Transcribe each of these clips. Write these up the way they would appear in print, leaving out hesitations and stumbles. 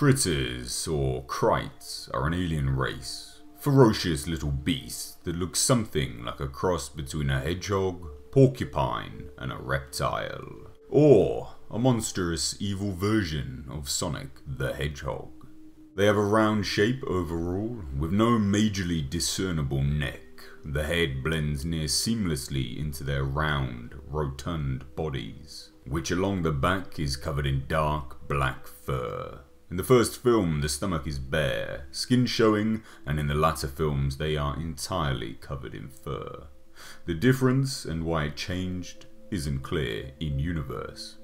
Critters, or krites, are an alien race. Ferocious little beasts that look something like a cross between a hedgehog, porcupine, and a reptile. Or a monstrous evil version of Sonic the Hedgehog. They have a round shape overall, with no majorly discernible neck. The head blends near seamlessly into their round, rotund bodies, which along the back is covered in dark black fur. In the first film, the stomach is bare, skin showing, and in the latter films they are entirely covered in fur. The difference and why it changed isn't clear in universe.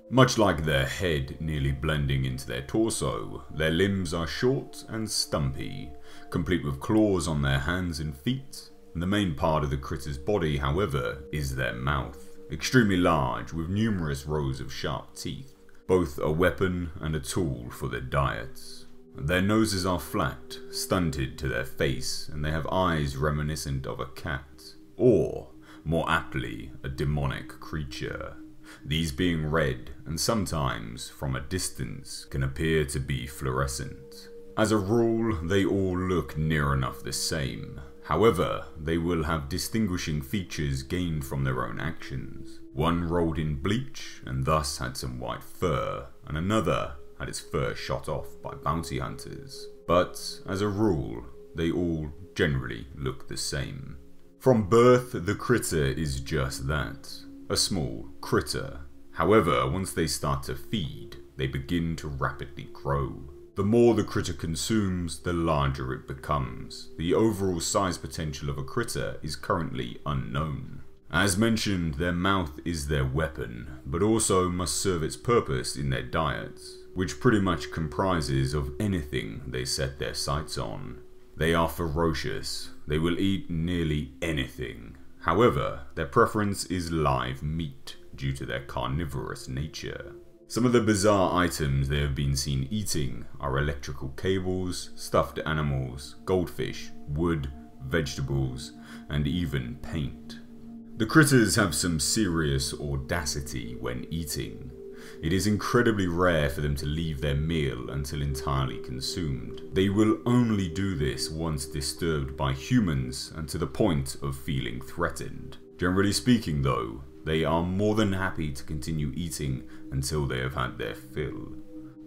Much like their head nearly blending into their torso, their limbs are short and stumpy, complete with claws on their hands and feet. And the main part of the critter's body, however, is their mouth, extremely large with numerous rows of sharp teeth. Both a weapon and a tool for their diets. Their noses are flat, stunted to their face, and they have eyes reminiscent of a cat, or, more aptly, a demonic creature. These being red, and sometimes, from a distance, can appear to be fluorescent. As a rule, they all look near enough the same. However, they will have distinguishing features gained from their own actions. One rolled in bleach and thus had some white fur, and another had its fur shot off by bounty hunters. But, as a rule, they all generally look the same. From birth, the critter is just that, a small critter. However, once they start to feed, they begin to rapidly grow. The more the critter consumes, the larger it becomes. The overall size potential of a critter is currently unknown. As mentioned, their mouth is their weapon, but also must serve its purpose in their diets, which pretty much comprises of anything they set their sights on. They are ferocious. They will eat nearly anything. However, their preference is live meat due to their carnivorous nature. Some of the bizarre items they have been seen eating are electrical cables, stuffed animals, goldfish, wood, vegetables, and even paint. The critters have some serious audacity when eating. It is incredibly rare for them to leave their meal until entirely consumed. They will only do this once disturbed by humans and to the point of feeling threatened. Generally speaking though, they are more than happy to continue eating until they have had their fill.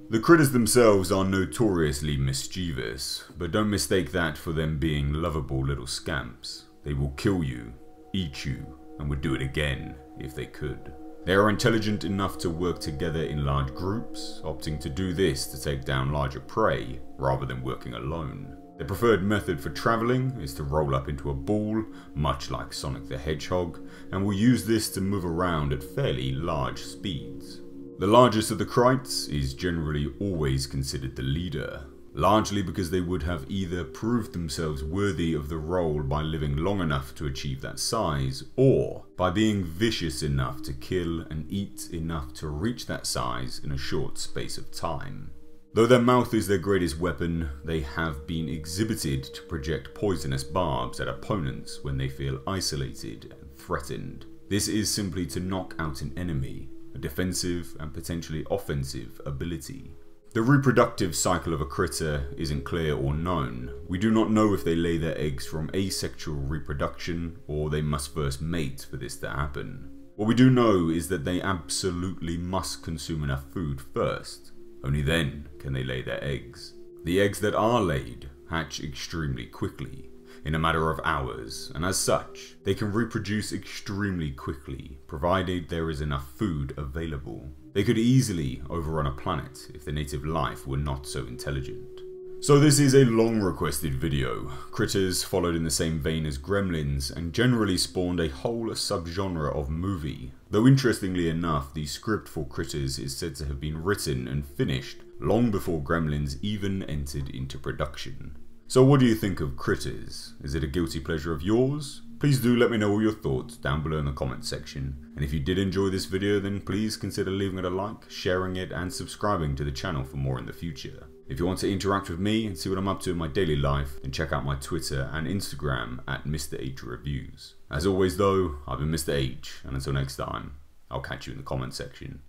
The critters themselves are notoriously mischievous, but don't mistake that for them being lovable little scamps. They will kill you, eat you, and would do it again if they could. They are intelligent enough to work together in large groups, opting to do this to take down larger prey rather than working alone. Their preferred method for travelling is to roll up into a ball, much like Sonic the Hedgehog, and will use this to move around at fairly large speeds. The largest of the krites is generally always considered the leader, largely because they would have either proved themselves worthy of the role by living long enough to achieve that size, or by being vicious enough to kill and eat enough to reach that size in a short space of time. Though their mouth is their greatest weapon, they have been exhibited to project poisonous barbs at opponents when they feel isolated and threatened. This is simply to knock out an enemy, a defensive and potentially offensive ability. The reproductive cycle of a critter isn't clear or known. We do not know if they lay their eggs from asexual reproduction or they must first mate for this to happen. What we do know is that they absolutely must consume enough food first. Only then can they lay their eggs. The eggs that are laid hatch extremely quickly, in a matter of hours, and as such, they can reproduce extremely quickly, provided there is enough food available. They could easily overrun a planet if the native life were not so intelligent. So this is a long requested video. Critters followed in the same vein as Gremlins and generally spawned a whole subgenre of movie. Though interestingly enough, the script for Critters is said to have been written and finished long before Gremlins even entered into production. So what do you think of Critters? Is it a guilty pleasure of yours? Please do let me know all your thoughts down below in the comment section. And if you did enjoy this video, then please consider leaving it a like, sharing it, and subscribing to the channel for more in the future. If you want to interact with me and see what I'm up to in my daily life, then check out my Twitter and Instagram at Mr. H Reviews. As always though, I've been Mr. H, and until next time, I'll catch you in the comment section.